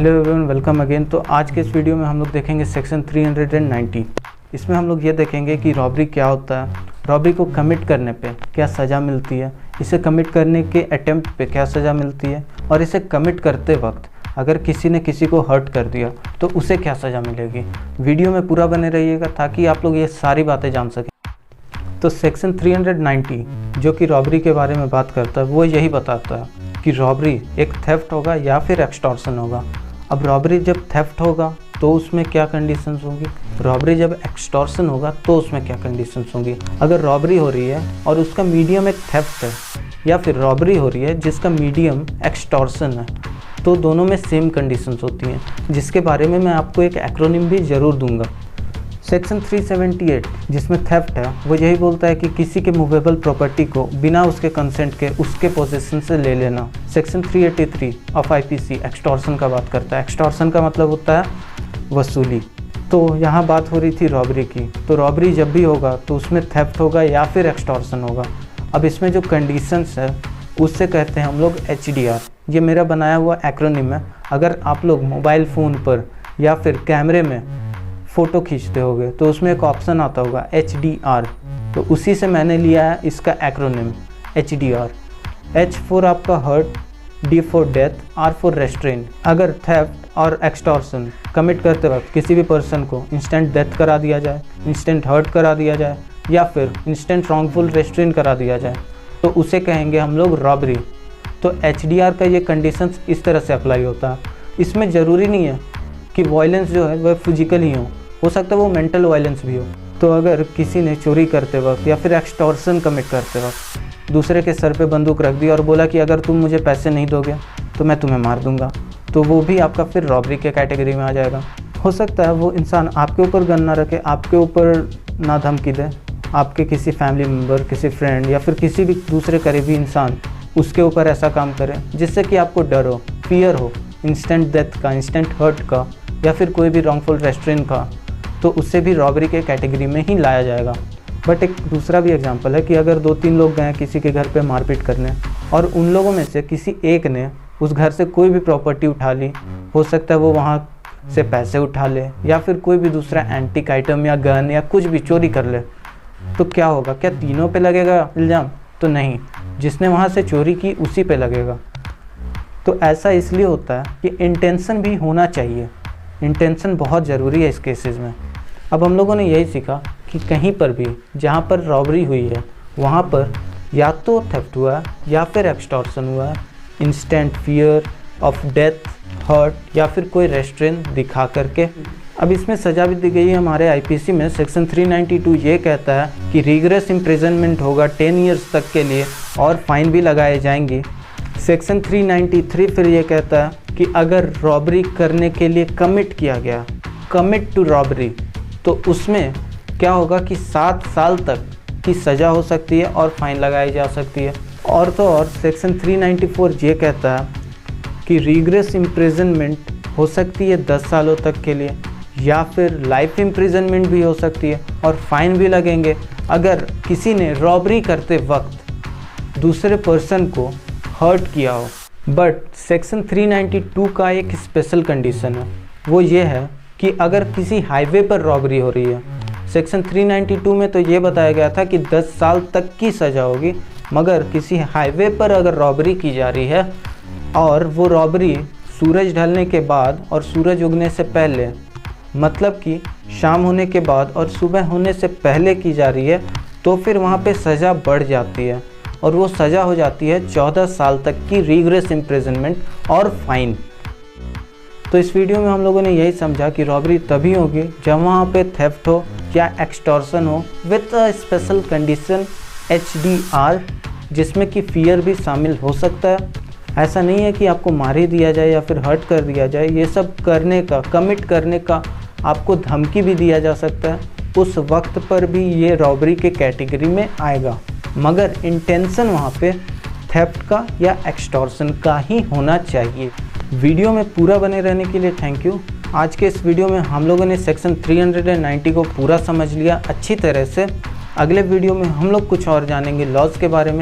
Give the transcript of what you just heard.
Hello everyone, welcome again. तो आज के इस वीडियो में हम लोग देखेंगे सेक्शन 390। इसमें हम लोग ये देखेंगे कि रॉबरी क्या होता है, रॉबरी को कमिट करने पे क्या सज़ा मिलती है, इसे कमिट करने के अटेम्प्ट पे क्या सज़ा मिलती है, और इसे कमिट करते वक्त अगर किसी ने किसी को हर्ट कर दिया तो उसे क्या सज़ा मिलेगी। वीडियो में पूरा बने रहिएगा ताकि आप लोग ये सारी बातें जान सकें। तो सेक्शन 390 जो कि रॉबरी के बारे में बात करता है वो यही बताता है कि रॉबरी एक थेफ्ट होगा या फिर एक्सटॉर्शन होगा। अब रॉबरी जब थेफ्ट होगा तो उसमें क्या कंडीशंस होंगी, रॉबरी जब एक्सटॉर्शन होगा तो उसमें क्या कंडीशंस होंगी। अगर रॉबरी हो रही है और उसका मीडियम एक थेफ्ट है, या फिर रॉबरी हो रही है जिसका मीडियम एक्सटॉर्शन है, तो दोनों में सेम कंडीशंस होती हैं, जिसके बारे में मैं आपको एक एक्रोनिम भी ज़रूर दूंगा। सेक्शन 378 जिसमें थेफ्ट है वो यही बोलता है कि किसी के मूवेबल प्रॉपर्टी को बिना उसके कंसेंट के उसके पोजीशन से ले लेना। सेक्शन 383 ऑफ आईपीसी एक्सटॉर्शन का बात करता है। एक्सटॉर्शन का मतलब होता है वसूली। तो यहाँ बात हो रही थी रॉबरी की, तो रॉबरी जब भी होगा तो उसमें थेफ्ट होगा या फिर एक्सटॉर्शन होगा। अब इसमें जो कंडीशंस है उससे कहते हैं हम लोग HDR। ये मेरा बनाया हुआ एक्रोनिम है। अगर आप लोग मोबाइल फ़ोन पर या फिर कैमरे में फ़ोटो खींचते होगे तो उसमें एक ऑप्शन आता होगा HDR, तो उसी से मैंने लिया है इसका एक्रोनिम HDR। H फॉर आपका hurt, D for death, R for restraint. अगर थेफ्ट और एक्सटॉर्शन कमिट करते वक्त किसी भी पर्सन को इंस्टेंट डेथ करा दिया जाए, इंस्टेंट हर्ट करा दिया जाए या फिर इंस्टेंट रॉन्गफुल रेस्ट्रेन करा दिया जाए तो उसे कहेंगे हम लोग रॉबरी। तो HDR का ये कंडीशंस इस तरह से अप्लाई होता है। इसमें ज़रूरी नहीं है कि वायलेंस जो है वह फिजिकल ही हो सकता है वो मेंटल वायलेंस भी हो। तो अगर किसी ने चोरी करते वक्त या फिर एक्सटॉर्शन कमिट करते वक्त दूसरे के सर पे बंदूक रख दी और बोला कि अगर तुम मुझे पैसे नहीं दोगे तो मैं तुम्हें मार दूंगा, तो वो भी आपका फिर रॉबरी के कैटेगरी में आ जाएगा। हो सकता है वो इंसान आपके ऊपर गन ना रखे, आपके ऊपर ना धमकी दे, आपके किसी फैमिली मेम्बर, किसी फ्रेंड या फिर किसी भी दूसरे करीबी इंसान उसके ऊपर ऐसा काम करे जिससे कि आपको डर हो, फियर हो इंस्टेंट डेथ का, इंस्टेंट हर्ट का या फिर कोई भी रॉन्गफुल रेस्ट्रेन का, तो उससे भी रॉबरी के कैटेगरी में ही लाया जाएगा। बट एक दूसरा भी एग्जांपल है कि अगर 2-3 लोग गए किसी के घर पे मारपीट करने और उन लोगों में से किसी एक ने उस घर से कोई भी प्रॉपर्टी उठा ली, हो सकता है वो वहाँ से पैसे उठा ले या फिर कोई भी दूसरा एंटीक आइटम या गन या कुछ भी चोरी कर ले, तो क्या होगा? क्या तीनों पे लगेगा इल्ज़ाम? तो नहीं, जिसने वहाँ से चोरी की उसी पे लगेगा। तो ऐसा इसलिए होता है कि इंटेंशन भी होना चाहिए। इंटेंशन बहुत ज़रूरी है इस केसेस में। अब हम लोगों ने यही सीखा कि कहीं पर भी जहाँ पर रॉबरी हुई है वहाँ पर या तो थेफ्ट हुआ है या फिर एक्सटॉर्शन हुआ है, instant fear of death, hurt या फिर कोई रेस्ट्रेन दिखा करके। अब इसमें सज़ा भी दी गई है हमारे आईपीसी में। सेक्शन 392 ये कहता है कि रिग्रेस इम्प्रिजनमेंट होगा 10 ईयर्स तक के लिए और फाइन भी लगाए जाएंगे। सेक्शन 393 फिर ये कहता है कि अगर रॉबरी करने के लिए कमिट किया गया, कमिट टू रॉबरी, तो उसमें क्या होगा कि 7 साल तक की सज़ा हो सकती है और फाइन लगाई जा सकती है। और तो और सेक्शन 394 ये कहता है कि रिग्रेस इम्प्रिजनमेंट हो सकती है 10 सालों तक के लिए या फिर लाइफ इम्प्रिजनमेंट भी हो सकती है और फाइन भी लगेंगे अगर किसी ने रॉबरी करते वक्त दूसरे पर्सन को हर्ट किया हो। बट सेक्शन 392 का एक स्पेशल कंडीशन है, वो ये है कि अगर किसी हाईवे पर रॉबरी हो रही है। सेक्शन 392 में तो ये बताया गया था कि 10 साल तक की सज़ा होगी, मगर किसी हाईवे पर अगर रॉबरी की जा रही है और वो रॉबरी सूरज ढलने के बाद और सूरज उगने से पहले, मतलब कि शाम होने के बाद और सुबह होने से पहले की जा रही है, तो फिर वहाँ पे सज़ा बढ़ जाती है और वो सज़ा हो जाती है 14 साल तक की रिग्रेस इम्प्रिजनमेंट और फाइन। तो इस वीडियो में हम लोगों ने यही समझा कि रॉबरी तभी होगी जब वहाँ पे थेफ्ट हो या एक्सटॉर्शन हो with a special condition HDR, जिसमें कि फियर भी शामिल हो सकता है। ऐसा नहीं है कि आपको मार ही दिया जाए या फिर हर्ट कर दिया जाए, ये सब करने का, कमिट करने का आपको धमकी भी दिया जा सकता है, उस वक्त पर भी ये रॉबरी के कैटेगरी में आएगा, मगर इंटेंशन वहाँ पे थेफ्ट का या एक्सटॉर्शन का ही होना चाहिए। वीडियो में पूरा बने रहने के लिए थैंक यू। आज के इस वीडियो में हम लोगों ने सेक्शन 390 को पूरा समझ लिया अच्छी तरह से। अगले वीडियो में हम लोग कुछ और जानेंगे लॉज के बारे में।